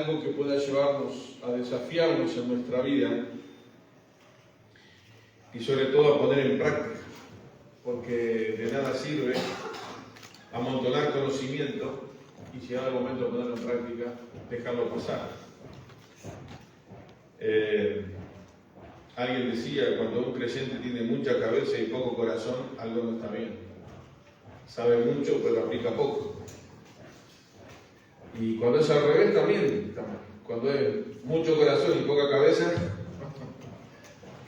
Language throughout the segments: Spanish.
algo que pueda llevarnos a desafiarnos en nuestra vida y sobre todo a poner en práctica, porque de nada sirve amontonar conocimiento y llegado el momento de ponerlo en práctica, dejarlo pasar. Alguien decía, cuando un creyente tiene mucha cabeza y poco corazón, algo no está bien. Sabe mucho, pero aplica poco. Y cuando es al revés, también está mal. Cuando es mucho corazón y poca cabeza,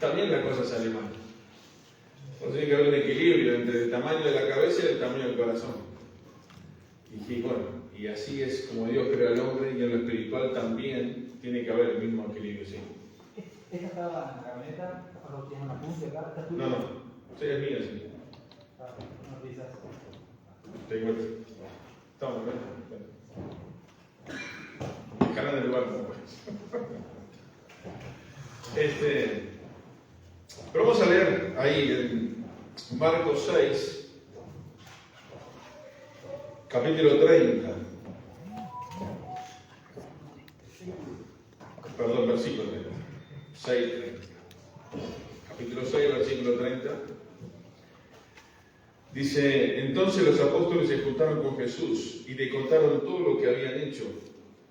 también la cosa sale mal. Entonces tiene que haber un equilibrio entre el tamaño de la cabeza y el tamaño del corazón. Y bueno, y así es como Dios creó al hombre, y en lo espiritual también tiene que haber el mismo equilibrio, ¿sí? ¿Esta estaba en la camioneta? ¿O tiene una punta acá? ¿Esta es tuya? No, sí, es mía, sí. No pisas. Tengo esto. Estamos bien. Dejarla en el lugar como Pero vamos a leer ahí en Marcos 6, capítulo 30. Perdón, versículo 30. 6:30. Capítulo 6, versículo 30. Dice, entonces los apóstoles se juntaron con Jesús y le contaron todo lo que habían hecho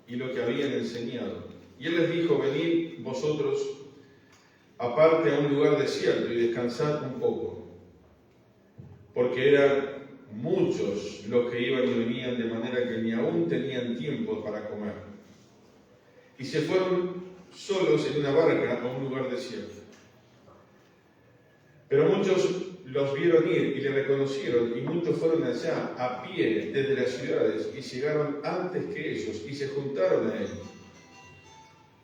y lo que habían enseñado. Y él les dijo, venid vosotros aparte a un lugar desierto y descansad un poco, porque eran muchos los que iban y venían, de manera que ni aún tenían tiempo para comer. Y se fueron solos en una barca a un lugar desierto. Pero muchos los vieron ir y le reconocieron, y muchos fueron allá a pie desde las ciudades y llegaron antes que ellos y se juntaron a él.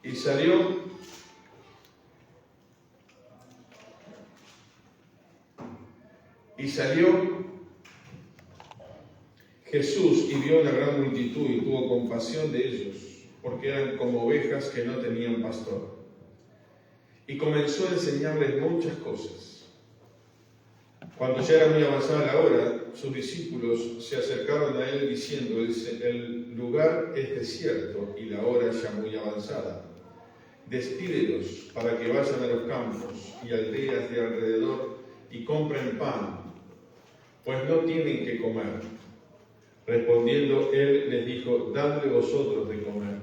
Y salió Jesús y vio una gran multitud y tuvo compasión de ellos, porque eran como ovejas que no tenían pastor. Y comenzó a enseñarles muchas cosas. Cuando ya era muy avanzada la hora, sus discípulos se acercaron a él diciendo, el lugar es desierto y la hora ya muy avanzada. Despídelos para que vayan a los campos y aldeas de alrededor y compren pan, pues no tienen que comer. Respondiendo él les dijo, dadle vosotros de comer.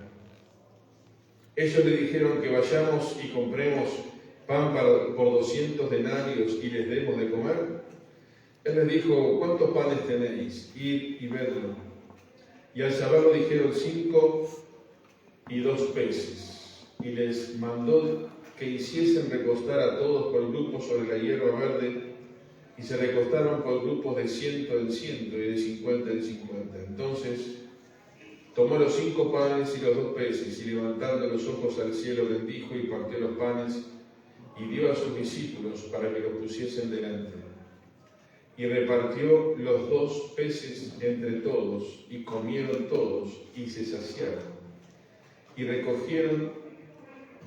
Ellos le dijeron que vayamos y compremos pan por 200 denarios y les demos de comer. Él les dijo, ¿cuántos panes tenéis? Id y vedlo. Y al saberlo dijeron 5 y 2 peces. Y les mandó que hiciesen recostar a todos por grupos sobre la hierba verde, y se recostaron por grupos de 100 en 100 y de 50 en 50. Entonces tomó los 5 panes y los 2 peces, y levantando los ojos al cielo bendijo y partió los panes, y dio a sus discípulos para que los pusiesen delante. Y repartió los 2 peces entre todos, y comieron todos, y se saciaron. Y recogieron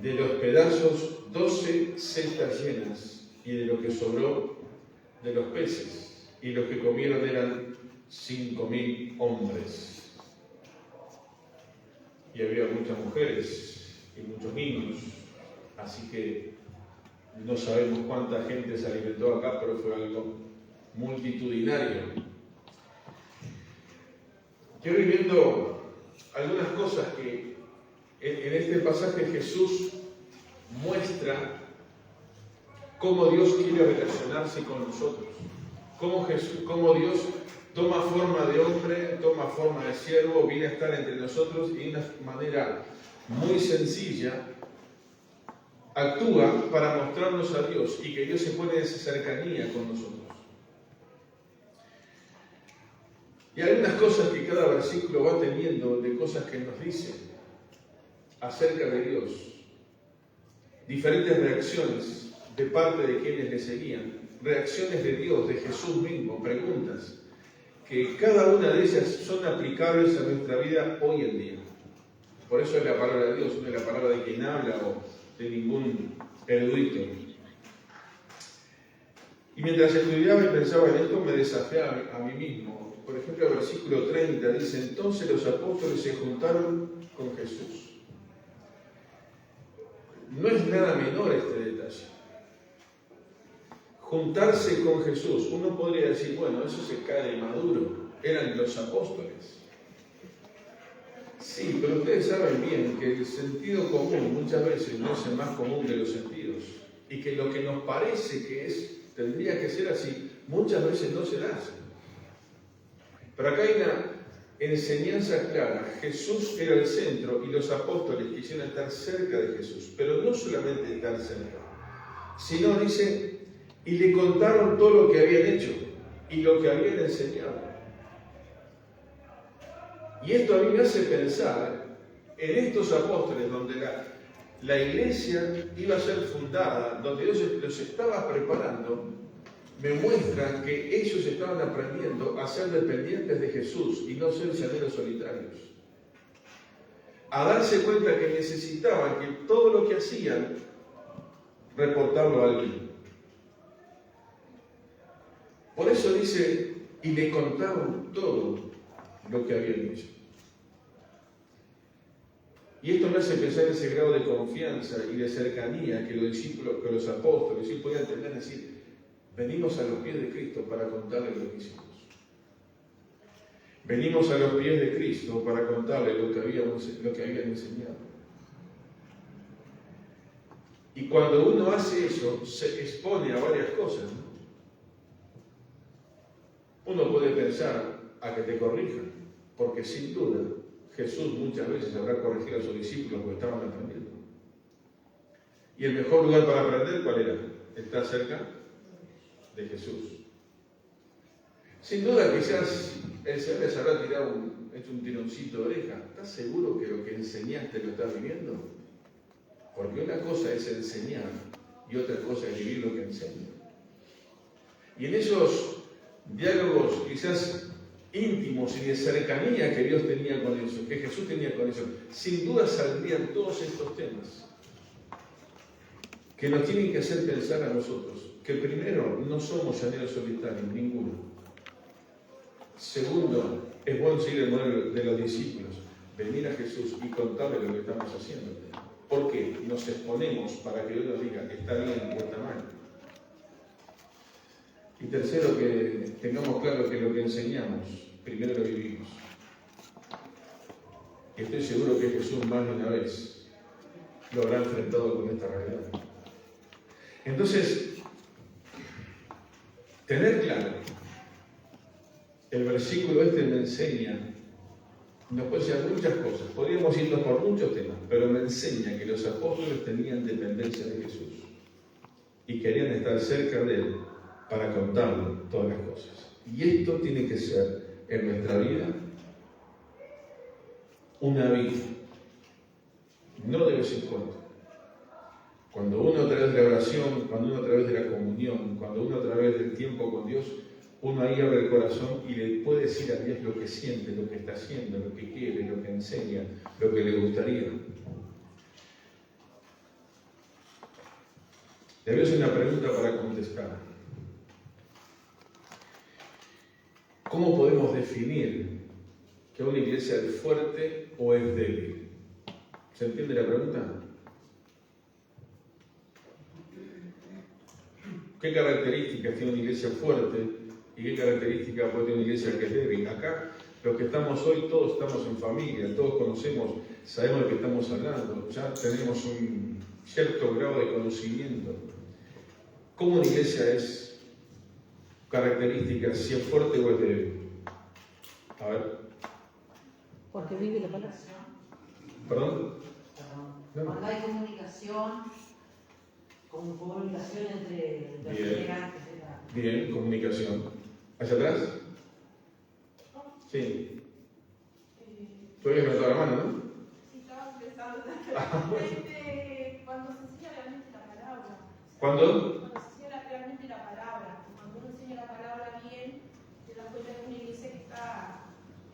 de los pedazos 12 cestas llenas, y de lo que sobró de los peces, y los que comieron eran 5.000 hombres. Y había muchas mujeres y muchos niños, así que no sabemos cuánta gente se alimentó acá, pero fue algo multitudinario. Quiero ir viendo algunas cosas que en este pasaje Jesús muestra cómo Dios quiere relacionarse con nosotros, cómo Dios toma forma de hombre, toma forma de siervo, viene a estar entre nosotros y de una manera muy sencilla actúa para mostrarnos a Dios y que Dios se pone en esa cercanía con nosotros. Y hay algunas cosas que cada versículo va teniendo, de cosas que nos dicen acerca de Dios, diferentes reacciones de parte de quienes le seguían, reacciones de Dios, de Jesús mismo, preguntas, que cada una de ellas son aplicables a nuestra vida hoy en día. Por eso es la palabra de Dios, no es la palabra de quien habla o de ningún erudito. Y mientras estudiaba y pensaba en esto, me desafié a mí mismo. Por ejemplo, el versículo 30 dice, entonces los apóstoles se juntaron con Jesús. No es nada menor este detalle. Juntarse con Jesús, uno podría decir, bueno, eso se cae de maduro, eran los apóstoles. Sí, pero ustedes saben bien que el sentido común muchas veces no es el más común de los sentidos, y que lo que nos parece que tendría que ser así, muchas veces no será así. Pero acá hay una enseñanza clara. Jesús era el centro y los apóstoles quisieron estar cerca de Jesús, pero no solamente estar cerca, sino dice, y le contaron todo lo que habían hecho y lo que habían enseñado. Y esto a mí me hace pensar en estos apóstoles donde la iglesia iba a ser fundada, donde Dios los estaba preparando. Me muestran que ellos estaban aprendiendo a ser dependientes de Jesús y no ser llaneros solitarios. A darse cuenta que necesitaban que todo lo que hacían, reportarlo a alguien. Por eso dice, y le contaron todo lo que habían hecho. Y esto me hace pensar en ese grado de confianza y de cercanía que los discípulos, que los apóstoles sí podían tener, decir, venimos a los pies de Cristo para contarle lo que hicimos. Venimos a los pies de Cristo para contarle lo que habían enseñado. Y cuando uno hace eso, se expone a varias cosas, ¿no? Uno puede pensar a que te corrijan, porque sin duda Jesús muchas veces habrá corregido a sus discípulos porque estaban aprendiendo. Y el mejor lugar para aprender, ¿cuál era? Estar cerca de Jesús. Sin duda, quizás el Señor les habrá hecho un tironcito de oreja. ¿Estás seguro que lo que enseñaste lo estás viviendo? Porque una cosa es enseñar y otra cosa es vivir lo que enseña. Y en esos diálogos quizás íntimos y de cercanía que Dios tenía con ellos, que Jesús tenía con ellos, sin duda saldrían todos estos temas que nos tienen que hacer pensar a nosotros que primero, no somos llaneros solitarios, ninguno. Segundo, es bueno seguir el modelo de los discípulos, venir a Jesús y contarle lo que estamos haciendo. Porque nos exponemos para que Dios nos diga que está bien o está mal. Y tercero, que tengamos claro que lo que enseñamos, primero lo vivimos. Y estoy seguro que Jesús más de una vez lo habrá enfrentado con esta realidad. Entonces, tener claro, el versículo este me enseña, nos puede enseñar muchas cosas, podríamos irnos por muchos temas, pero me enseña que los apóstoles tenían dependencia de Jesús y querían estar cerca de Él para contarle todas las cosas. Y esto tiene que ser en nuestra vida una vida, no de vez en cuando. Cuando uno a través de la oración, cuando uno a través de la comunión, cuando uno a través del tiempo con Dios, uno ahí abre el corazón y le puede decir a Dios lo que siente, lo que está haciendo, lo que quiere, lo que enseña, lo que le gustaría. Le voy a hacer una pregunta para contestar. ¿Cómo podemos definir que una iglesia es fuerte o es débil? ¿Se entiende la pregunta? ¿Qué características tiene una iglesia fuerte y qué características puede tener una iglesia que es débil? Acá, los que estamos hoy, todos estamos en familia, todos conocemos, sabemos de qué estamos hablando, ya tenemos un cierto grado de conocimiento. ¿Cómo una iglesia es características, si es fuerte o es débil? A ver. Porque vive la palabra. ¿Perdón? No. Cuando hay comunicación entre los integrantes. Bien, comunicación. ¿Hacia atrás? Sí. Tú habías levantado la mano, ¿no? Sí, estaba pensando. Cuando se enseña realmente la palabra. ¿Cuándo? Cuando se enseña realmente la palabra. Cuando uno enseña la palabra bien, te das cuenta de una iglesia que está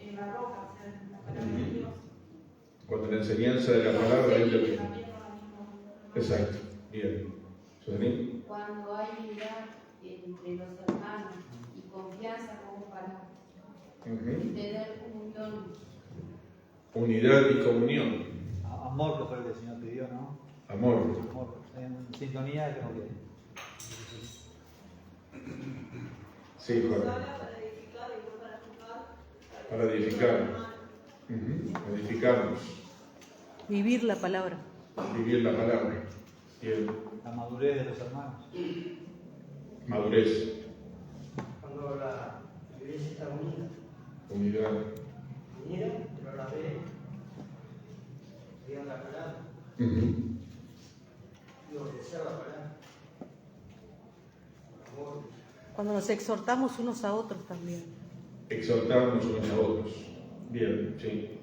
en la roca, o sea, en la palabra de Dios. Cuando la enseñanza de la palabra es lo que... Exacto. Bien. ¿Susanín? Cuando hay unidad entre los hermanos y confianza como para tener comunión. Unidad y comunión. Amor, que fue lo que el Señor pidió, ¿no? Amor. Amor, en sintonía con lo que... Sí, Juan. Para edificar. Edificarnos. Vivir la palabra. Vivir la palabra. Bien. La madurez de los hermanos. Madurez. Cuando la iglesia está unida. Unidad. Unida, pero a la vez, digan la palabra. Y obedecer la palabra. Amor. Cuando nos exhortamos unos a otros también. Exhortarnos unos a otros. Bien, sí.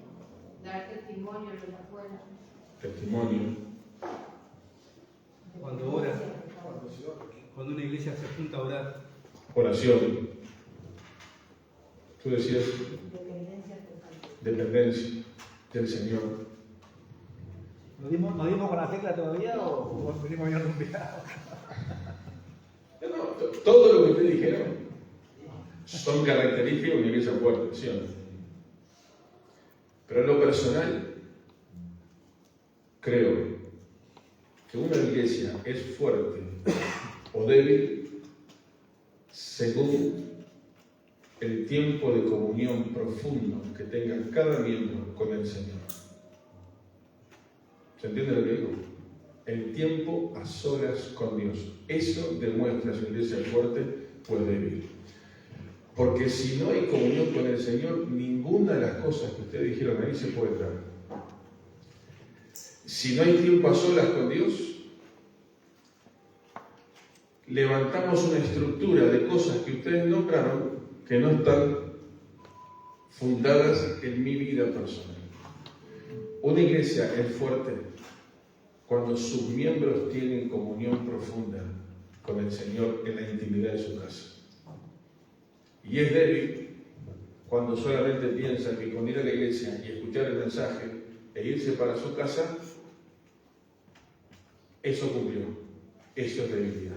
Dar testimonio de la afuera. Testimonio. Cuando ora, cuando una iglesia se junta a orar, Oración. Tú decías dependencia del Señor. ¿Nos dimos con la tecla todavía o venimos bien rumbeados? No, todo lo que ustedes dijeron son características de una iglesia fuerte, ¿sí o no? Pero en lo personal, creo que una iglesia es fuerte o débil según el tiempo de comunión profundo que tenga cada miembro con el Señor. ¿Se entiende lo que digo? El tiempo a solas con Dios. Eso demuestra si una iglesia es fuerte o es débil. Porque si no hay comunión con el Señor, ninguna de las cosas que ustedes dijeron ahí se puede traer. Si no hay tiempo a solas con Dios, levantamos una estructura de cosas que ustedes nombraron que no están fundadas en mi vida personal. Una iglesia es fuerte cuando sus miembros tienen comunión profunda con el Señor en la intimidad de su casa. Y es débil cuando solamente piensa que con ir a la iglesia y escuchar el mensaje e irse para su casa, eso cumplió. Eso es debilidad.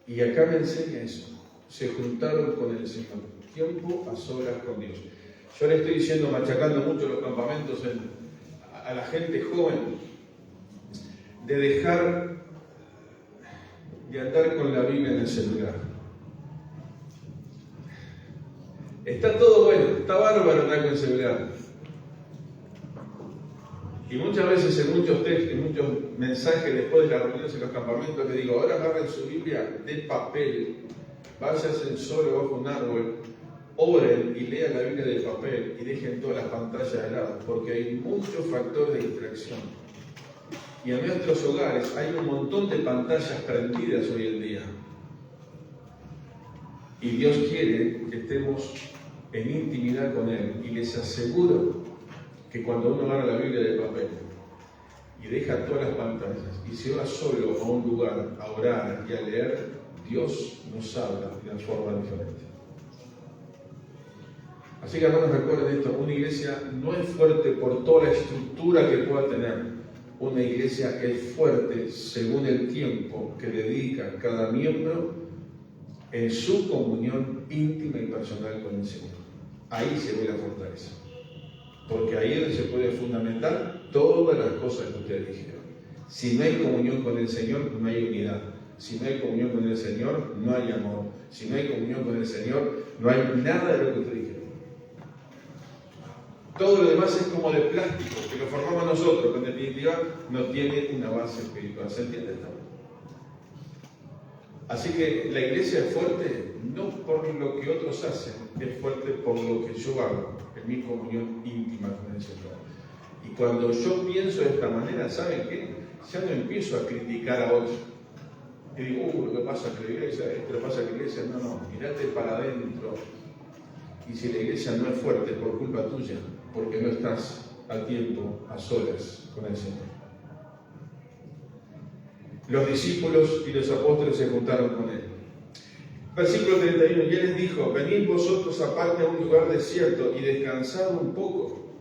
Y acá me enseña eso. Se juntaron con el Señor. Tiempo a solas con Dios. Yo le estoy diciendo, machacando mucho los campamentos a la gente joven, de dejar de andar con la Biblia en el celular. Está todo bueno, está bárbaro andar con el celular. Y muchas veces en muchos textos, en muchos mensajes después de las reuniones en los campamentos, le digo, ahora agarren su Biblia de papel, váyanse solo bajo un árbol, oren y lean la Biblia de papel y dejen todas las pantallas de lado, porque hay muchos factores de distracción. Y en nuestros hogares hay un montón de pantallas prendidas hoy en día. Y Dios quiere que estemos en intimidad con Él. Y les aseguro que cuando uno agarra la Biblia de papel y deja todas las pantallas y se va solo a un lugar a orar y a leer, Dios nos habla de una forma diferente. Así que hermanos, recuerden esto, una iglesia no es fuerte por toda la estructura que pueda tener. Una iglesia es fuerte según el tiempo que dedica cada miembro en su comunión íntima y personal con el Señor. Ahí se ve la fortaleza. Porque ahí es donde se puede fundamentar todas las cosas que ustedes dijeron. Si no hay comunión con el Señor, no hay unidad. Si no hay comunión con el Señor, no hay amor. Si no hay comunión con el Señor, no hay nada de lo que ustedes dijeron. Todo lo demás es como de plástico, que lo formamos nosotros, pero en definitiva no tiene una base espiritual. ¿Se entiende esto? Así que la iglesia es fuerte no por lo que otros hacen, es fuerte por lo que yo hago, en mi comunión íntima con el Señor. Y cuando yo pienso de esta manera, ¿saben qué? Ya no empiezo a criticar a otros. Y digo, lo que pasa en la iglesia, esto lo pasa en la iglesia. No, mirate para adentro. Y si la iglesia no es fuerte, es por culpa tuya, porque no estás a tiempo, a solas con el Señor. Los discípulos y los apóstoles se juntaron con él. Versículo 31, y él les dijo, venid vosotros aparte a un lugar desierto y descansad un poco.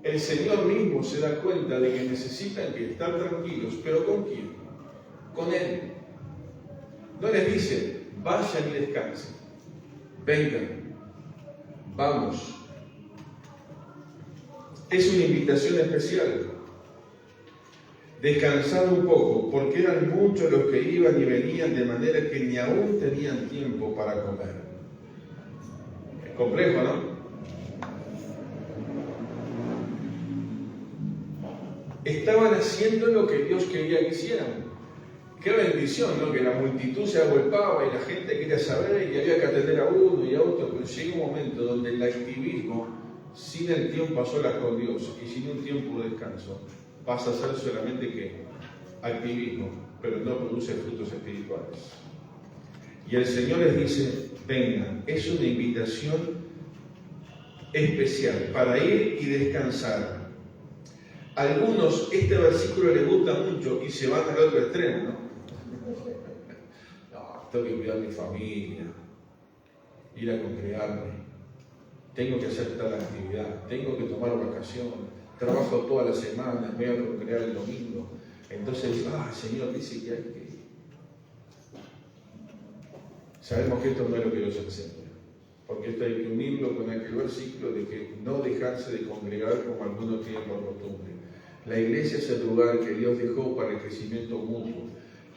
El Señor mismo se da cuenta de que necesitan que estar tranquilos, pero ¿con quién? Con Él. No les dice, vayan y descansen. Vengan, vamos, Es una invitación especial. Descansar un poco, porque eran muchos los que iban y venían de manera que ni aún tenían tiempo para comer. Es complejo, ¿no? Estaban haciendo lo que Dios quería que hicieran. Qué bendición, ¿no? Que la multitud se agolpaba y la gente quería saber y había que atender a uno y a otro, pero llega un momento donde el activismo, sin el tiempo a solas con Dios y sin un tiempo de descanso, pasa a ser solamente ¿qué? Activismo, pero no produce frutos espirituales. Y el Señor les dice, vengan, es una invitación especial para ir y descansar. A algunos este versículo les gusta mucho y se van al otro extremo, ¿no? No, tengo que cuidar a mi familia, ir a congregarme, tengo que hacer tal actividad, tengo que tomar vacaciones, trabajo toda la semana, me voy a congregar el domingo. Entonces, Señor dice que hay que ir. Sabemos que esto no es lo que Dios enseña, porque esto hay que unirlo con aquel versículo de que no dejarse de congregar como algunos tienen por costumbre. La iglesia es el lugar que Dios dejó para el crecimiento mutuo.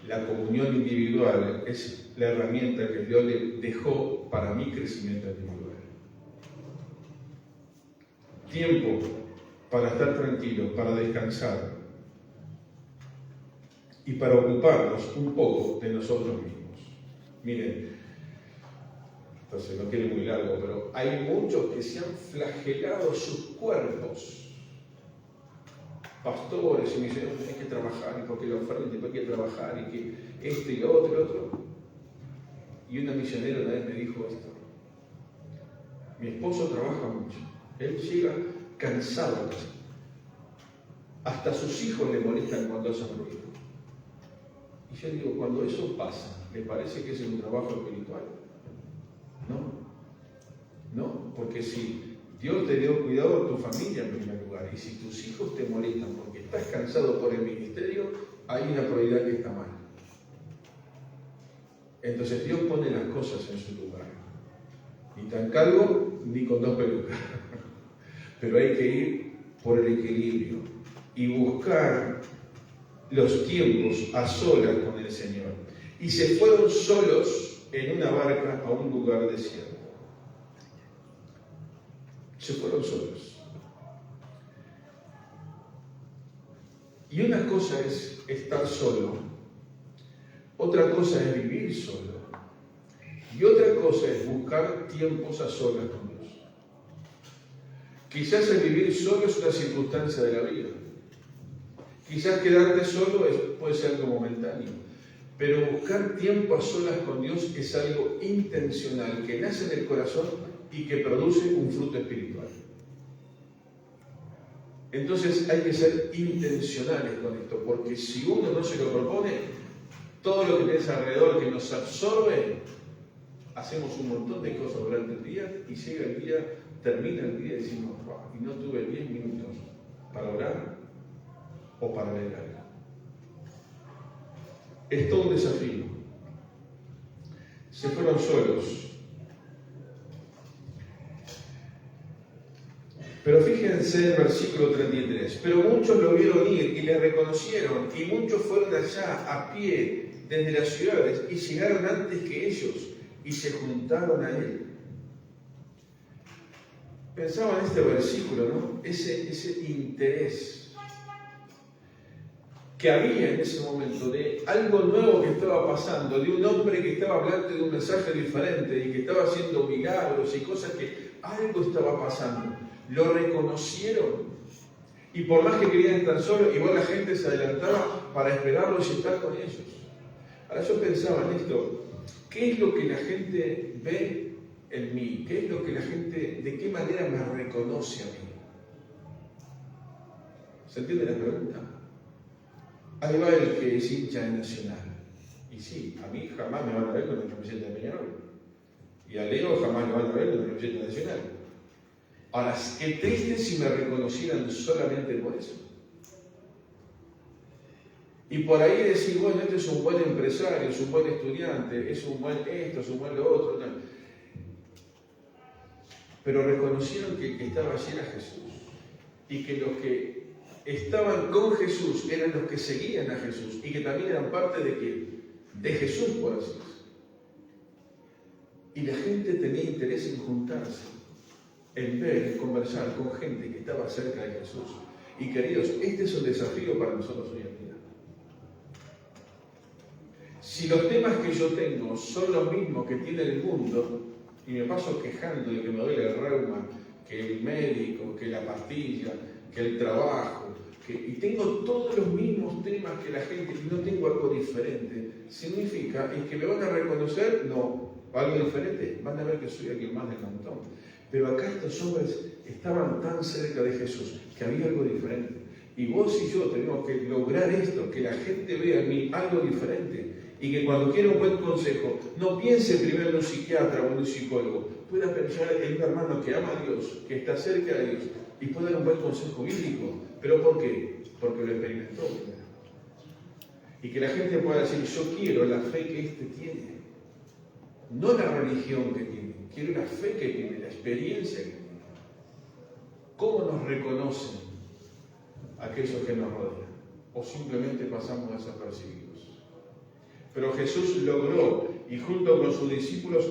La comunión individual es la herramienta que Dios le dejó para mi crecimiento individual. Tiempo para estar tranquilos, para descansar y para ocuparnos un poco de nosotros mismos. Miren, entonces no quiere muy largo, pero hay muchos que se han flagelado sus cuerpos. Pastores y misioneros, hay que trabajar, y porque la oferta hay que trabajar, y que esto y lo otro y lo otro. Y una misionera una vez me dijo esto: mi esposo trabaja mucho, él llega cansado a casa. Hasta sus hijos le molestan cuando hacen ruido. Y yo digo, cuando eso pasa, ¿le parece que es un trabajo espiritual? No, porque si Dios te dio cuidado a tu familia en primer lugar, y si tus hijos te molestan porque estás cansado por el ministerio, hay una probabilidad que está mal. Entonces Dios pone las cosas en su lugar. Ni tan calvo, ni con dos pelucas. Pero hay que ir por el equilibrio y buscar los tiempos a solas con el Señor. Y se fueron solos en una barca a un lugar desierto. Se fueron solos. Y una cosa es estar solo, otra cosa es vivir solo, y otra cosa es buscar tiempos a solas con Dios. Quizás el vivir solo es una circunstancia de la vida. Quizás quedarte solo puede ser algo momentáneo, pero buscar tiempo a solas con Dios es algo intencional, que nace en el corazón y que produce un fruto espiritual. Entonces hay que ser intencionales con esto, porque si uno no se lo propone, todo lo que tienes alrededor que nos absorbe, hacemos un montón de cosas durante el día y llega el día, termina el día y decimos, y no tuve 10 minutos para orar o para leer algo. Es todo un desafío. Se fueron solos. Pero fíjense el versículo 33. Pero muchos lo vieron ir y le reconocieron, y muchos fueron allá a pie desde las ciudades y llegaron antes que ellos y se juntaron a él. Pensaba en este versículo, ¿no? Ese interés que había en ese momento de algo nuevo que estaba pasando, de un hombre que estaba hablando de un mensaje diferente y que estaba haciendo milagros y cosas que algo estaba pasando. Lo reconocieron y por más que querían estar solos, igual la gente se adelantaba para esperarlos y estar con ellos. Ahora yo pensaba en esto: ¿qué es lo que la gente ve en mí? ¿Qué es lo que la gente, de qué manera me reconoce a mí? ¿Se entiende la pregunta? Ahí va el que es hincha de Nacional. Y sí, a mí jamás me van a ver con la camiseta de Peñarol. Y a Leo jamás me van a ver con la camiseta de Nacional. Ahora, qué triste si me reconocieran solamente por eso. Y por ahí decir, bueno, este es un buen empresario, es un buen estudiante, es un buen esto, es un buen lo otro. No. Pero reconocieron que el que estaba allí era Jesús. y que los que estaban con Jesús eran los que seguían a Jesús y que también eran parte de Jesús, por así decirlo. Y la gente tenía interés en juntarse, en ver, en conversar con gente que estaba cerca de Jesús. Y queridos, este es un desafío para nosotros hoy en día. Si los temas que yo tengo son los mismos que tiene el mundo, y me paso quejando de que me duele el reuma, que el médico, que la pastilla, que el trabajo, y tengo todos los mismos temas que la gente y no tengo algo diferente, significa, ¿y que me van a reconocer? No. Algo diferente, van a ver que soy alguien más del montón. Pero acá estos hombres estaban tan cerca de Jesús que había algo diferente. Y vos y yo tenemos que lograr esto, que la gente vea en mí algo diferente. Y que cuando quiera un buen consejo, no piense primero en un psiquiatra o en un psicólogo, pueda pensar en un hermano que ama a Dios, que está cerca de Dios y pueda dar un buen consejo bíblico. ¿Pero por qué? Porque lo experimentó primero. Y que la gente pueda decir, yo quiero la fe que este tiene. No la religión que tiene, quiero la fe que tiene, la experiencia que tiene. ¿Cómo nos reconocen aquellos que nos rodean? ¿O simplemente pasamos desapercibidos? Pero Jesús logró, y junto con sus discípulos,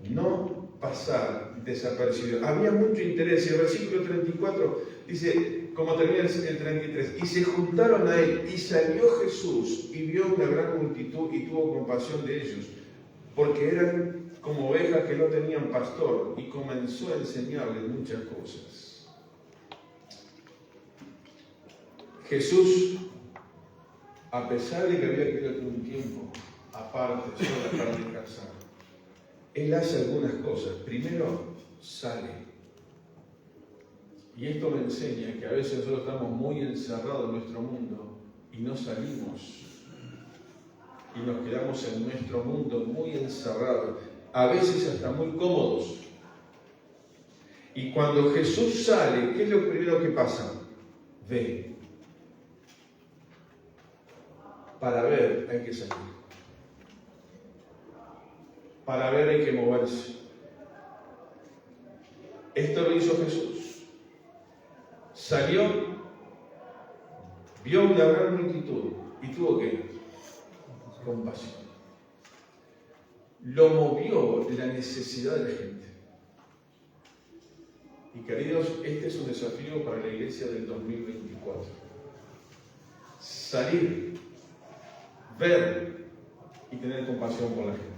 no pasar desapercibidos. Había mucho interés, y el versículo 34 dice, como termina el 33, y se juntaron a él, y salió Jesús, y vio una gran multitud, y tuvo compasión de ellos, porque eran como ovejas que no tenían pastor, y comenzó a enseñarles muchas cosas. Jesús, a pesar de que había quedado un tiempo aparte, sola para descansar, Él hace algunas cosas. Primero, sale. Y esto me enseña que a veces nosotros estamos muy encerrados en nuestro mundo y no salimos. Y nos quedamos en nuestro mundo muy encerrados, a veces hasta muy cómodos. Y cuando Jesús sale, ¿qué es lo primero que pasa? Ve. Para ver hay que salir. Para ver hay que moverse. Esto lo hizo Jesús. Salió, vio una gran multitud y tuvo que compasión. Lo movió la necesidad de la gente. Y queridos, este es un desafío para la iglesia del 2024. Salir, ver y tener compasión por la gente.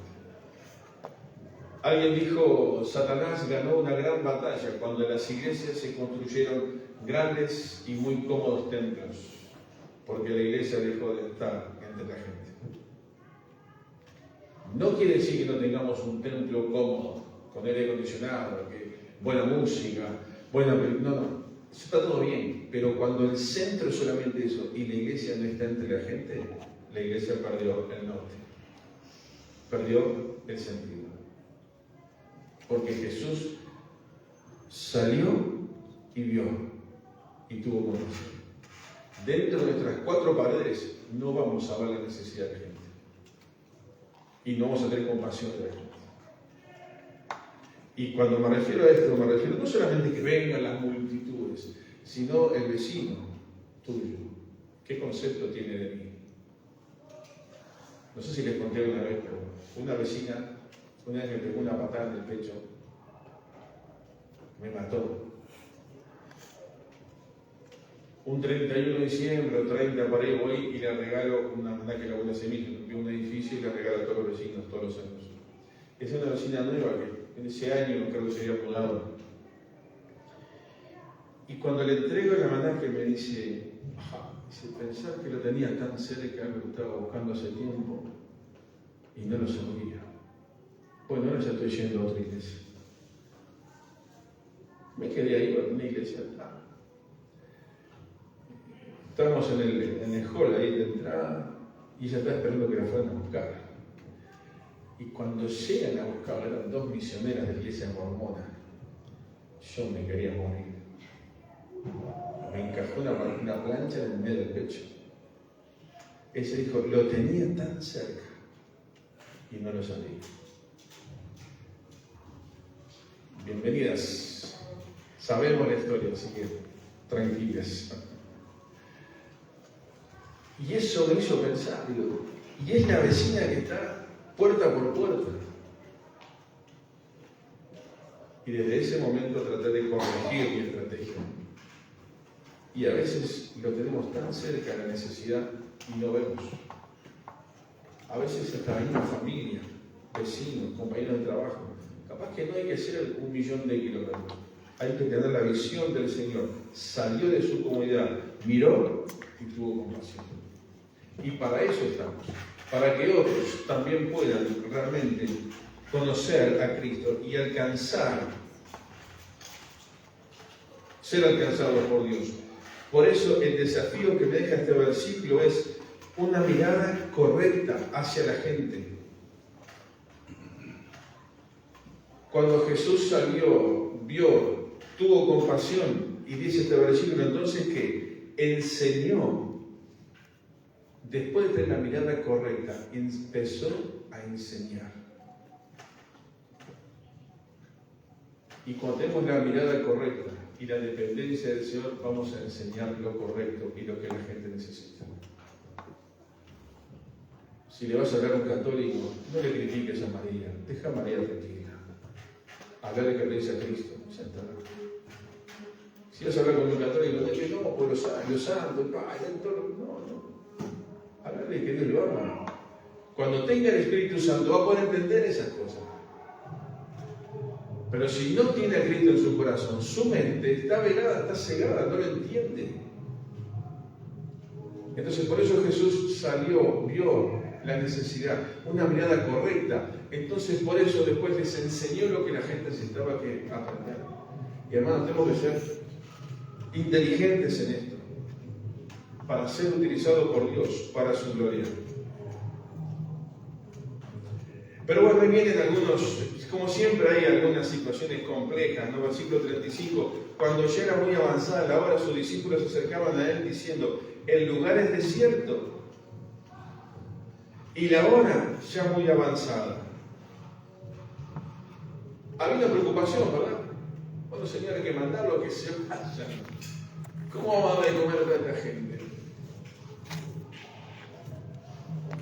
Alguien dijo, Satanás ganó una gran batalla cuando en las iglesias se construyeron grandes y muy cómodos templos, porque la iglesia dejó de estar entre la gente. No quiere decir que no tengamos un templo cómodo, con aire acondicionado, buena música, buena película. No, eso está todo bien, pero cuando el centro es solamente eso y la iglesia no está entre la gente, la iglesia perdió el norte, perdió el sentido. Porque Jesús salió y vio y tuvo compasión. Dentro de nuestras cuatro paredes no vamos a ver la necesidad de la gente. Y no vamos a tener compasión de la gente. Y cuando me refiero a esto, me refiero no solamente que vengan las multitudes, sino el vecino tuyo. ¿Qué concepto tiene de mí? No sé si les conté una vez, pero una vecina una vez me pegó una patada en el pecho, me mató. Un 31 de diciembre o 30 por ahí voy y le regalo una mandá que la abuela semilla, de un edificio y le regalo a todos los vecinos todos los años. Es una vecina nueva que en ese año creo que se había mudado. Y cuando le entrego la mandá que me dice, pensar que lo tenía tan cerca, algo que estaba buscando hace tiempo y no lo sabía. Bueno, ahora ya estoy yendo a otra iglesia. Me quedé ahí en una iglesia. Estábamos en el hall ahí de entrada y ella estaba esperando que la fueran a buscar. Y cuando llegan a buscar, eran dos misioneras de la iglesia mormona. Yo me quería morir. Me encajó una plancha en el medio del pecho. Ella dijo, lo tenía tan cerca y no lo sabía. Bienvenidas. Sabemos la historia, así que tranquilas. Y eso me hizo pensar, digo, y es la vecina que está puerta por puerta. Y desde ese momento traté de corregir mi estrategia. Y a veces lo tenemos tan cerca de la necesidad y no vemos. A veces hasta la misma familia, vecinos, compañeros de trabajo. Capaz que no hay que ser 1.000.000 de kilómetros. Hay que tener la visión del Señor. Salió de su comunidad, miró y tuvo compasión. Y para eso estamos. Para que otros también puedan realmente conocer a Cristo y alcanzar, ser alcanzados por Dios. Por eso el desafío que me deja este versículo es una mirada correcta hacia la gente. Cuando Jesús salió, vio, tuvo compasión, y dice este versículo entonces que enseñó, después de tener la mirada correcta, empezó a enseñar. Y cuando tenemos la mirada correcta y la dependencia del Señor, vamos a enseñar lo correcto y lo que la gente necesita. Si le vas a hablar a un católico, no le critiques a María, deja a María tranquila. Hablar de que piensa a Cristo, ya está. Si vas a hablar con un católico, no dices, no, pues los santos, el Padre, no. Hablar de que Dios lo ama. Cuando tenga el Espíritu Santo va a poder entender esas cosas. Pero si no tiene a Cristo en su corazón, su mente está velada, está cegada, no lo entiende. Entonces por eso Jesús salió, vio la necesidad, una mirada correcta. Entonces por eso después les enseñó lo que la gente necesitaba que aprender. Y hermanos, tenemos que ser inteligentes en esto, para ser utilizados por Dios, para su gloria. Pero bueno, ahí vienen algunos, como siempre hay algunas situaciones complejas, ¿no? Versículo 35, cuando ya era muy avanzada la hora, sus discípulos se acercaban a él diciendo, el lugar es desierto y la hora ya muy avanzada. Había una preocupación, ¿verdad? Bueno, Señor, hay que mandarlo a que se vayan. ¿Cómo vamos a dar de comer a tanta gente?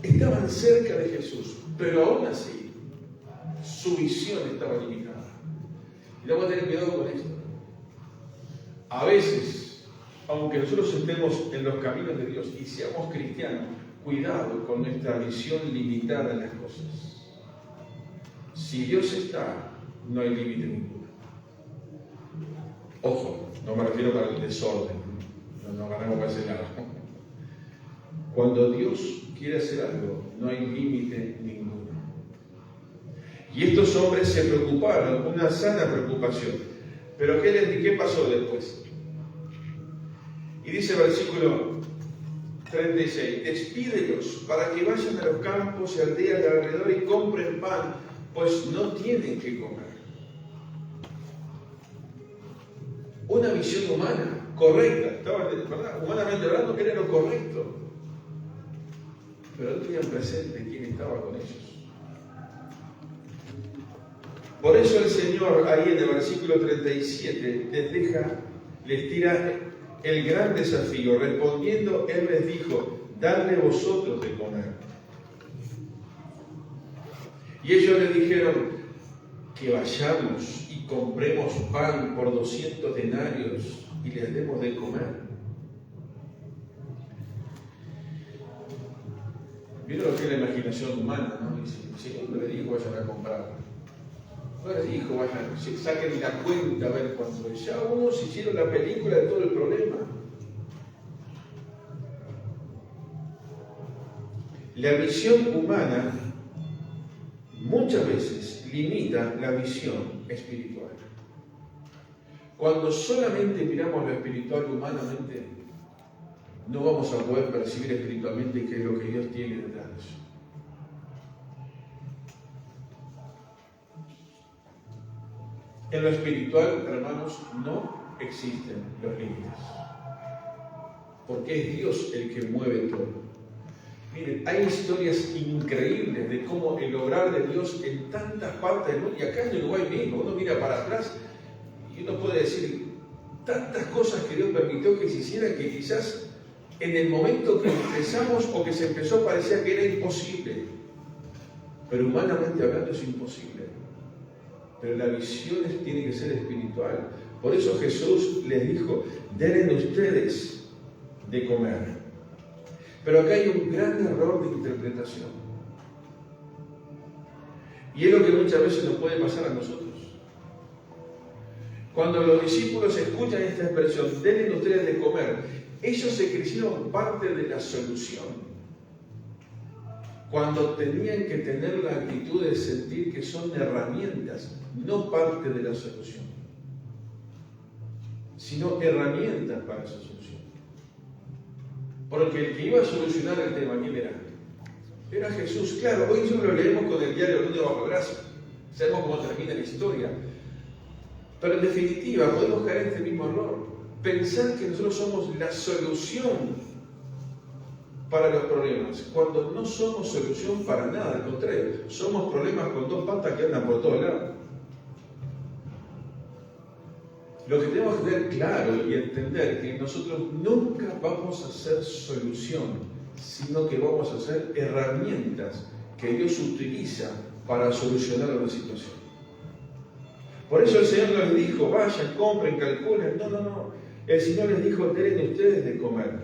Estaban cerca de Jesús, pero aún así, su visión estaba limitada. Y vamos a tener cuidado con esto. A veces, aunque nosotros estemos en los caminos de Dios y seamos cristianos, cuidado con nuestra visión limitada en las cosas. Si Dios está, no hay límite ninguno. Ojo, no me refiero para el desorden, no ganamos para ese lado. Cuando Dios quiere hacer algo, no hay límite ninguno. Y estos hombres se preocuparon, una sana preocupación. Pero ¿qué pasó después? Y dice el versículo 36, despídelos para que vayan a los campos y aldeas de alrededor y compren pan, pues no tienen que comer. Una visión humana, correcta, estaba, ¿verdad? Humanamente hablando, que era lo correcto. Pero no tenían presente quién estaba con ellos. Por eso el Señor, ahí en el versículo 37, les tira el gran desafío. Respondiendo, Él les dijo, dadle vosotros de comer. Y ellos le dijeron, que vayamos y compremos pan por 200 denarios y les demos de comer. ¿Vieron lo que es la imaginación humana? ¿No? Dice, el Señor no le dijo, vayan a comprar. No les dijo, vayan, saquen la cuenta a ver cuánto es. Ya unos hicieron la película de todo el problema. La visión humana muchas veces limita la visión espiritual. Cuando solamente miramos lo espiritual humanamente, no vamos a poder percibir espiritualmente qué es lo que Dios tiene detrás de eso. En lo espiritual, hermanos, no existen los límites. Porque es Dios el que mueve todo. Miren, hay historias increíbles de cómo el obrar de Dios en tantas partes del mundo, y acá en Uruguay mismo, uno mira para atrás y uno puede decir, tantas cosas que Dios permitió que se hicieran que quizás en el momento que empezamos o que se empezó parecía que era imposible. Pero humanamente hablando es imposible. Pero la visión tiene que ser espiritual. Por eso Jesús les dijo, denle ustedes de comer. Pero acá hay un gran error de interpretación. Y es lo que muchas veces nos puede pasar a nosotros. Cuando los discípulos escuchan esta expresión, denle ustedes de comer, ellos se creyeron parte de la solución. Cuando tenían que tener la actitud de sentir que son herramientas, no parte de la solución, sino herramientas para esa solución. Porque el que iba a solucionar el tema, ¿quién era? Era Jesús. Claro, hoy nosotros lo leemos con el diario lunes bajo el brazo. Sabemos cómo termina la historia. Pero en definitiva, podemos caer en este mismo error. Pensar que nosotros somos la solución para los problemas, cuando no somos solución para nada, al contrario, somos problemas con dos patas que andan por todos lados. Lo que tenemos que tener claro y entender es que nosotros nunca vamos a ser solución, sino que vamos a ser herramientas que Dios utiliza para solucionar una situación. Por eso el Señor no les dijo, vayan, compren, calculen. No. El Señor les dijo, denle ustedes de comer.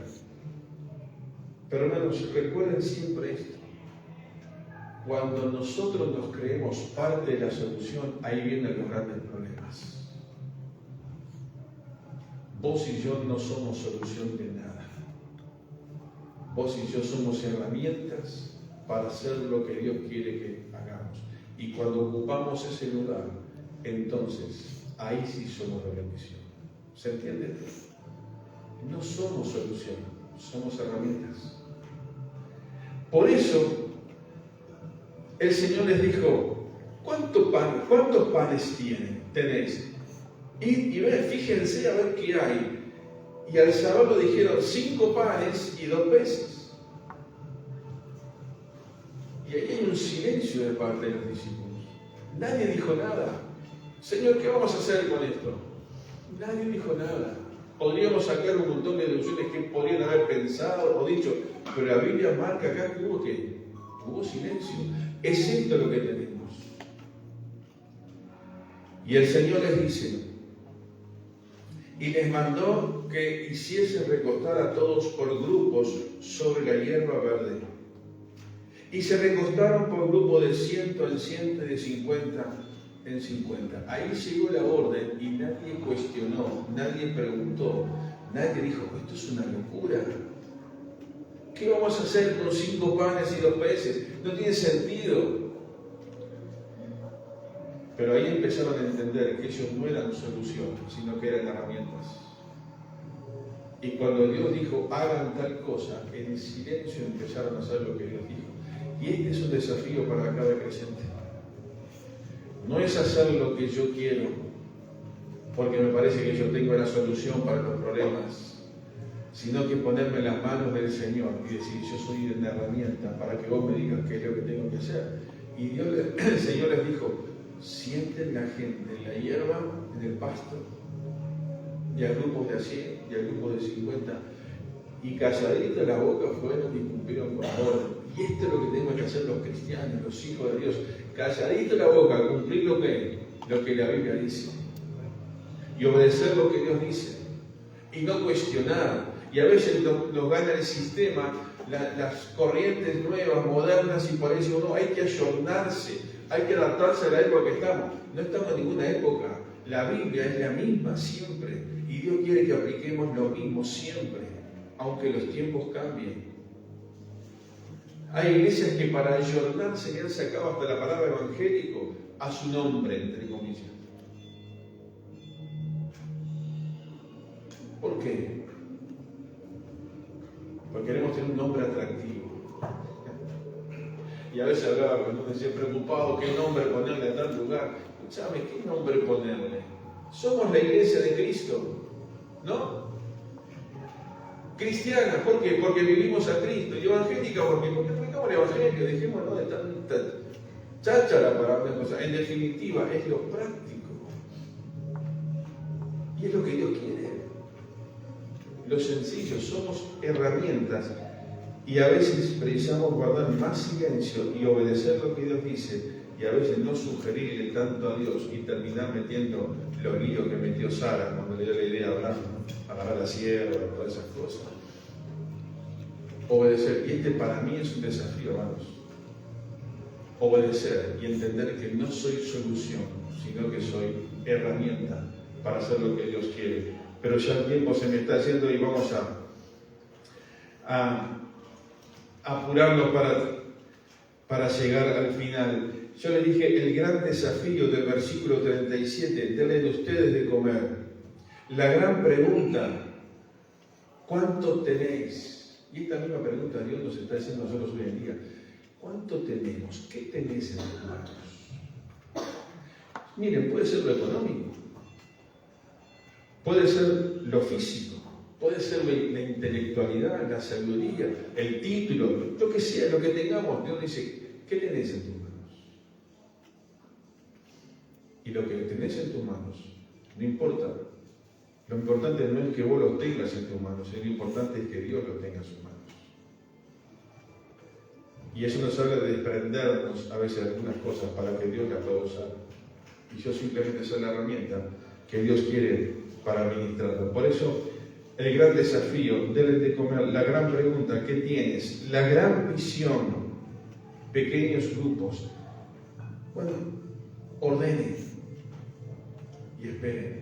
Pero hermanos, recuerden siempre esto. Cuando nosotros nos creemos parte de la solución, ahí vienen los grandes problemas. Vos y yo no somos solución de nada. Vos y yo somos herramientas para hacer lo que Dios quiere que hagamos. Y cuando ocupamos ese lugar, entonces ahí sí somos la bendición. ¿Se entiende? No somos solución, somos herramientas. Por eso, el Señor les dijo, ¿cuántos panes tenéis? Y ven, fíjense a ver qué hay. Y al saberlo dijeron, 5 panes y 2 peces. Y ahí hay un silencio de parte de los discípulos. Nadie dijo nada. Señor, ¿qué vamos a hacer con esto? Nadie dijo nada. Podríamos sacar un montón de deducciones que podrían haber pensado o dicho, pero la Biblia marca acá que hubo silencio. Es esto lo que tenemos. Y el Señor les dice, y les mandó que hiciesen recostar a todos por grupos sobre la hierba verde. Y se recostaron por grupo de 100 en 100 y de 50 en 50. Ahí llegó la orden y nadie cuestionó, nadie preguntó, nadie dijo, esto es una locura. ¿Qué vamos a hacer con 5 panes y 2 peces? No tiene sentido. Pero ahí empezaron a entender que ellos no eran solución, sino que eran herramientas. Y cuando Dios dijo, hagan tal cosa, en silencio empezaron a hacer lo que Dios dijo. Y este es un desafío para cada creyente. No es hacer lo que yo quiero, porque me parece que yo tengo la solución para los problemas, sino que ponerme en las manos del Señor y decir, yo soy una herramienta para que vos me digas qué es lo que tengo que hacer. Y el Señor les dijo, sienten la gente en la hierba, en el pasto, y a grupos de 100 y a grupos de 50, y calladita la boca fueron y cumplieron con la orden. Y esto es lo que tenemos que hacer los cristianos, los hijos de Dios, calladito la boca, cumplir lo que la Biblia dice, y obedecer lo que Dios dice, y no cuestionar. Y a veces nos gana el sistema, las corrientes nuevas, modernas, y por eso no, hay que ayornarse, hay que adaptarse a la época que estamos. No estamos en ninguna época. La Biblia es la misma siempre. Y Dios quiere que apliquemos lo mismo siempre, aunque los tiempos cambien. Hay iglesias que para ayornarse le han sacado hasta la palabra evangélico a su nombre, entre comillas. ¿Por qué? Porque queremos tener un nombre atractivo. Y a veces hablaba con un decía preocupado, ¿qué nombre ponerle a tal lugar? Escúchame, ¿qué nombre ponerle? Somos la iglesia de Cristo, ¿no? Cristiana, ¿por qué? Porque vivimos a Cristo. Y evangélica, porque predicamos el evangelio, dejémonos de tanta cháchara para una cosa. En definitiva, es lo práctico. Y es lo que Dios quiere. Los sencillos somos herramientas y a veces precisamos guardar más silencio y obedecer lo que Dios dice y a veces no sugerirle tanto a Dios y terminar metiendo los líos que metió Sara cuando le dio la idea a Abraham, agarrar la sierra, todas esas cosas. Obedecer, y este para mí es un desafío, hermanos. Obedecer y entender que no soy solución, sino que soy herramienta para hacer lo que Dios quiere. Pero ya el tiempo se me está yendo y vamos a apurarlo para llegar al final. Yo le dije, el gran desafío del versículo 37, denle de ustedes de comer. La gran pregunta, ¿cuánto tenéis? Y esta misma pregunta Dios nos está haciendo a nosotros hoy en día. ¿Cuánto tenemos? ¿Qué tenés en tus manos? Miren, puede ser lo económico, puede ser lo físico, puede ser la intelectualidad, la sabiduría, el título, lo que sea, lo que tengamos. Dios dice, ¿qué tenés en tus manos? Y lo que tenés en tus manos, no importa. Lo importante no es que vos lo tengas en tus manos, lo importante es que Dios lo tenga en sus manos. Y eso nos habla de desprendernos a veces de algunas cosas para que Dios las pueda usar. Y yo simplemente soy la herramienta que Dios quiere para administrarlo. Por eso, el gran desafío, debes de comer, la gran pregunta, ¿qué tienes? La gran visión, pequeños grupos. Bueno, ordenen y esperen.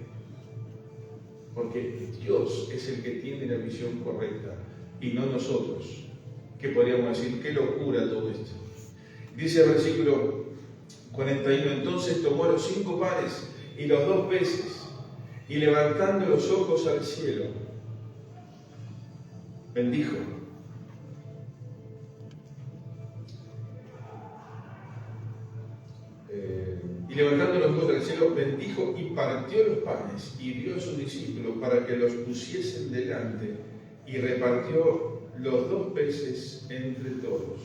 Porque Dios es el que tiene la visión correcta y no nosotros. ¿Qué podríamos decir? ¡Qué locura todo esto! Dice el versículo 41, entonces tomó los 5 panes y los 2 peces y levantando los ojos al cielo, bendijo. Y levantando los ojos al cielo, bendijo y partió los panes y dio a sus discípulos para que los pusiesen delante y repartió los 2 peces entre todos.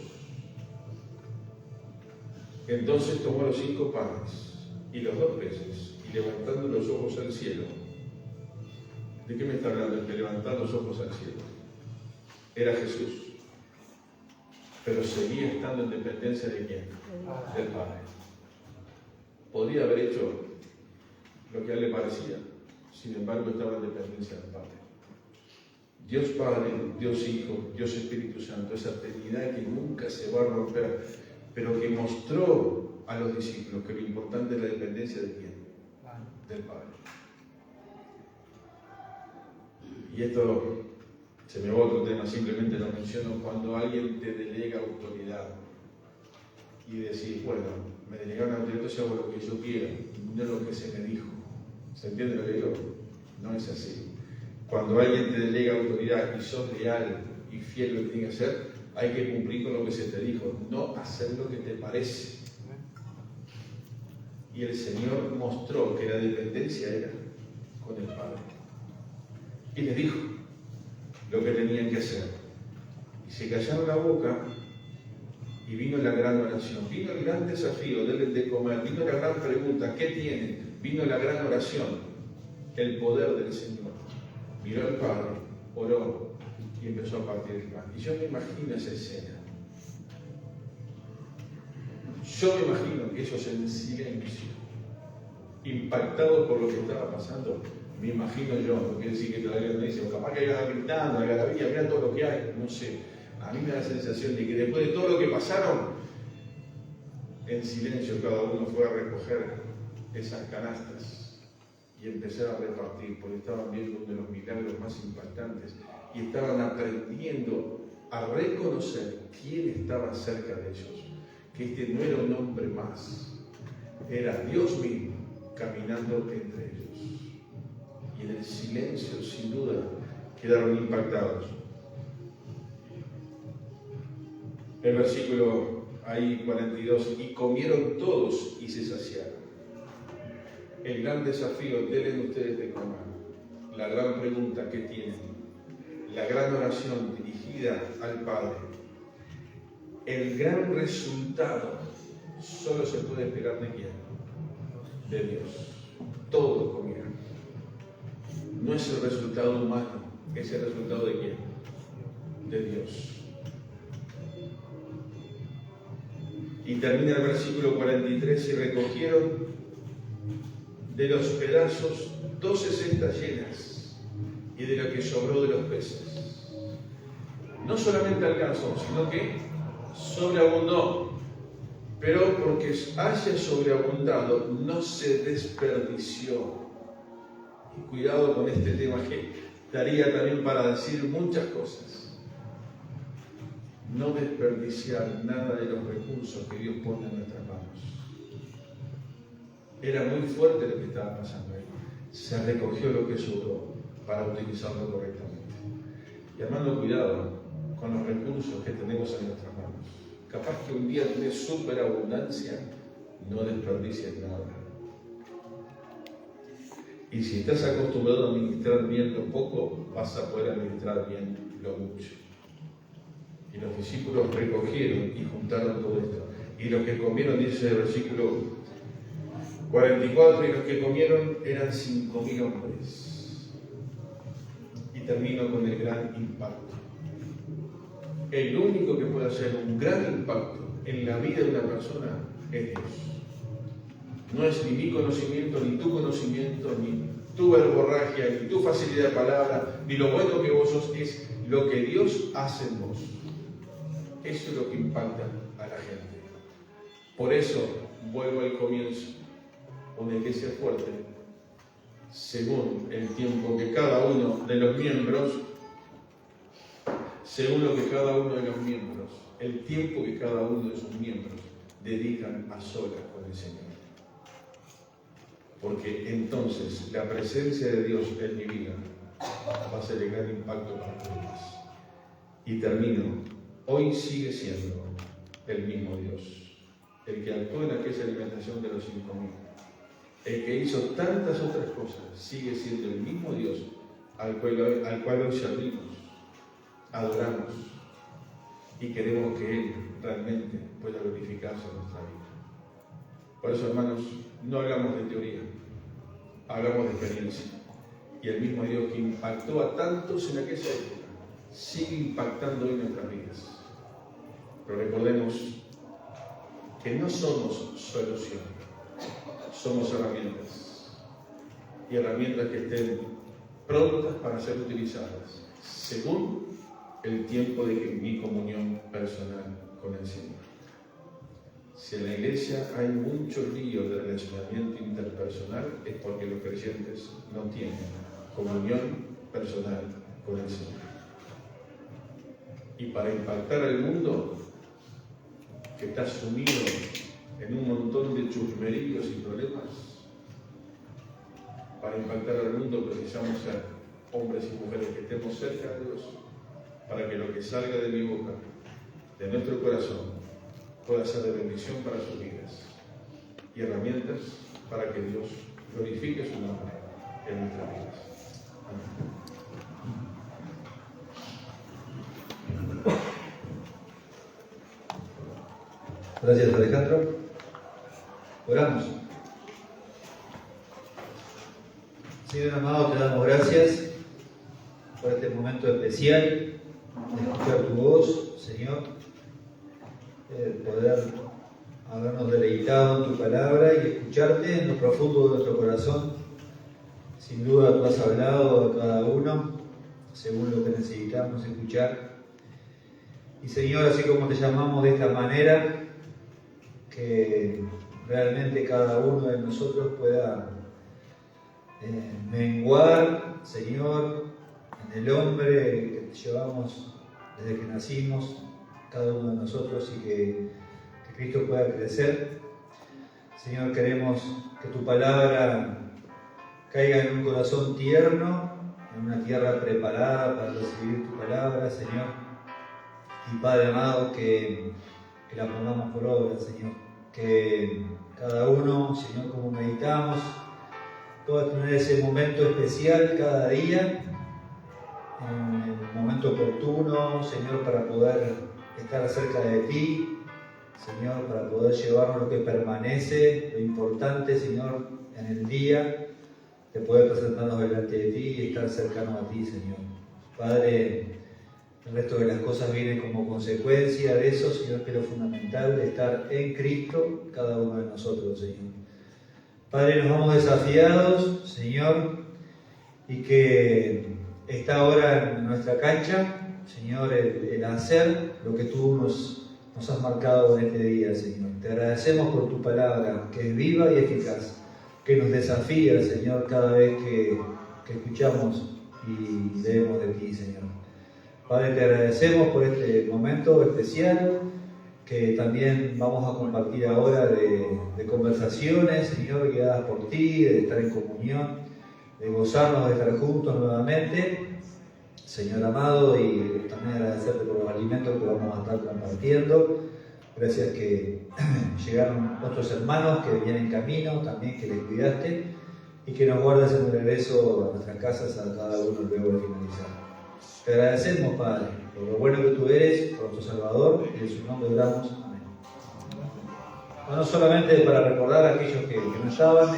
Entonces tomó los 5 panes y los 2 peces y levantando los ojos al cielo. ¿De qué me está hablando el que levantar los ojos al cielo? Era Jesús, pero seguía estando en dependencia de ¿quién? Del Padre. Podría haber hecho lo que a él le parecía, sin embargo estaba en dependencia del Padre. Dios Padre, Dios Hijo, Dios Espíritu Santo, esa Trinidad que nunca se va a romper, pero que mostró a los discípulos que lo importante es la dependencia de quién? Del Padre. Y esto se me va a otro tema, simplemente lo menciono, cuando alguien te delega autoridad y decís, bueno, me delegaron autoridad, entonces hago lo que yo quiera, no lo que se me dijo. ¿Se entiende lo que digo? No es así. Cuando alguien te delega autoridad y sos leal y fiel a lo que tiene que hacer, hay que cumplir con lo que se te dijo, no hacer lo que te parece. Y el Señor mostró que la dependencia era con el Padre. Y les dijo lo que tenían que hacer. Y se callaron la boca y vino la gran oración. Vino el gran desafío, denles de comer. Vino la gran pregunta, ¿qué tienen? Vino la gran oración, el poder del Señor. Miró al Padre, oró y empezó a partir el pan. Y yo me imagino esa escena. Yo me imagino que ellos en silencio, impactados por lo que estaba pasando, me imagino yo, no quiere decir que todavía me dicen, capaz que hayan gritando, algarabía, mira todo lo que hay, no sé. A mí me da la sensación de que después de todo lo que pasaron, en silencio cada uno fue a recoger esas canastas y empezar a repartir, porque estaban viendo uno de los milagros más impactantes y estaban aprendiendo a reconocer quién estaba cerca de ellos, que este no era un hombre más, era Dios mismo caminando entre ellos. Y en el silencio, sin duda, quedaron impactados. El versículo ahí 42, y comieron todos y se saciaron. El gran desafío, denle ustedes de comer. La gran pregunta que tienen, la gran oración dirigida al Padre. El gran resultado solo se puede esperar de quién? De Dios. Todos comieron. no es el resultado humano, es el resultado de quién? De Dios. Y termina el versículo 43, y recogieron de los pedazos 12 cestas llenas, y de lo que sobró de los peces. No solamente alcanzó, sino que sobreabundó. Pero porque haya sobreabundado, no se desperdició. Y cuidado con este tema, que daría también para decir muchas cosas. No desperdiciar nada de los recursos que Dios pone en nuestras manos. Era muy fuerte lo que estaba pasando ahí. Se recogió lo que sobró para utilizarlo correctamente. Y hermano, cuidado con los recursos que tenemos en nuestras manos. Capaz que un día tenés superabundancia, no desperdicies nada. Y si estás acostumbrado a administrar bien lo poco, vas a poder administrar bien lo mucho. Y los discípulos recogieron y juntaron todo esto. Y los que comieron, dice el versículo 44, y los que comieron eran 5.000 hombres. Y termino con el gran impacto. El único que puede hacer un gran impacto en la vida de una persona es Dios. No es ni mi conocimiento, ni tu conocimiento, ni tu verborragia, ni tu facilidad de palabra, ni lo bueno que vos sos, es lo que Dios hace en vos. Eso es lo que impacta a la gente. Por eso, vuelvo al comienzo, una iglesia fuerte, según el tiempo que cada uno de los miembros, según lo que cada uno de los miembros, el tiempo que cada uno de sus miembros dedican a solas con el Señor. Porque entonces la presencia de Dios en mi vida va a ser el gran impacto para los demás. Y termino. Hoy sigue siendo el mismo Dios, el que actuó en aquella alimentación de los 5.000, el que hizo tantas otras cosas, sigue siendo el mismo Dios al cual hoy servimos, adoramos y queremos que Él realmente pueda glorificarse en nuestra vida. Por eso, hermanos, no hablamos de teoría, hablamos de experiencia. Y el mismo Dios que impactó a tantos en aquella época, sigue impactando hoy en nuestras vidas. Pero recordemos que no somos solución, somos herramientas. Y herramientas que estén prontas para ser utilizadas, según el tiempo de mi comunión personal con el Señor. Si en la iglesia hay mucho lío de relacionamiento interpersonal, es porque los creyentes no tienen comunión personal con el Señor. Y para impactar al mundo, que está sumido en un montón de chusmeríos y problemas, para impactar al mundo precisamos ser hombres y mujeres que estemos cerca de Dios, para que lo que salga de mi boca, de nuestro corazón, pueda ser de bendición para sus vidas y herramientas para que Dios glorifique su nombre en nuestras vidas. Amén. Gracias, Alejandro. Oramos. Señor amado, te damos gracias por este momento especial de escuchar tu voz, Señor, poder habernos deleitado en tu palabra y escucharte en lo profundo de nuestro corazón. Sin duda tú has hablado a cada uno según lo que necesitamos escuchar. Y Señor, así como te llamamos de esta manera, que realmente cada uno de nosotros pueda menguar, Señor, en el hombre que llevamos desde que nacimos, cada uno de nosotros, y que Cristo pueda crecer. Señor, queremos que tu palabra caiga en un corazón tierno, en una tierra preparada para recibir tu palabra, Señor. Y Padre amado, que la pongamos por obra, Señor. Que cada uno, Señor, como meditamos, pueda tener ese momento especial cada día, en el momento oportuno, Señor, para poder estar cerca de ti, Señor, para poder llevarnos lo que permanece, lo importante, Señor, en el día, de poder presentarnos delante de ti y estar estar cercano a ti, Señor. Padre, el resto de las cosas vienen como consecuencia de eso, Señor, que lo fundamental de estar en Cristo, cada uno de nosotros, Señor. Padre, nos vamos desafiados, Señor, y que está ahora en nuestra cancha, Señor, el hacer lo que tú nos has marcado en este día, Señor. Te agradecemos por tu palabra, que es viva y eficaz, que nos desafía, Señor, cada vez que escuchamos y leemos de ti, Señor. Padre, te agradecemos por este momento especial que también vamos a compartir ahora de conversaciones, Señor, guiadas por ti, de estar en comunión, de gozarnos de estar juntos nuevamente, Señor amado, y también agradecerte por los alimentos que vamos a estar compartiendo. Gracias que llegaron otros hermanos que venían en camino, también que les cuidaste y que nos guardes en el regreso a nuestras casas a cada uno luego de finalizar. Te agradecemos, Padre, por lo bueno que tú eres, por nuestro Salvador, y en su nombre oramos. Amén. No solamente para recordar a aquellos que no estaban,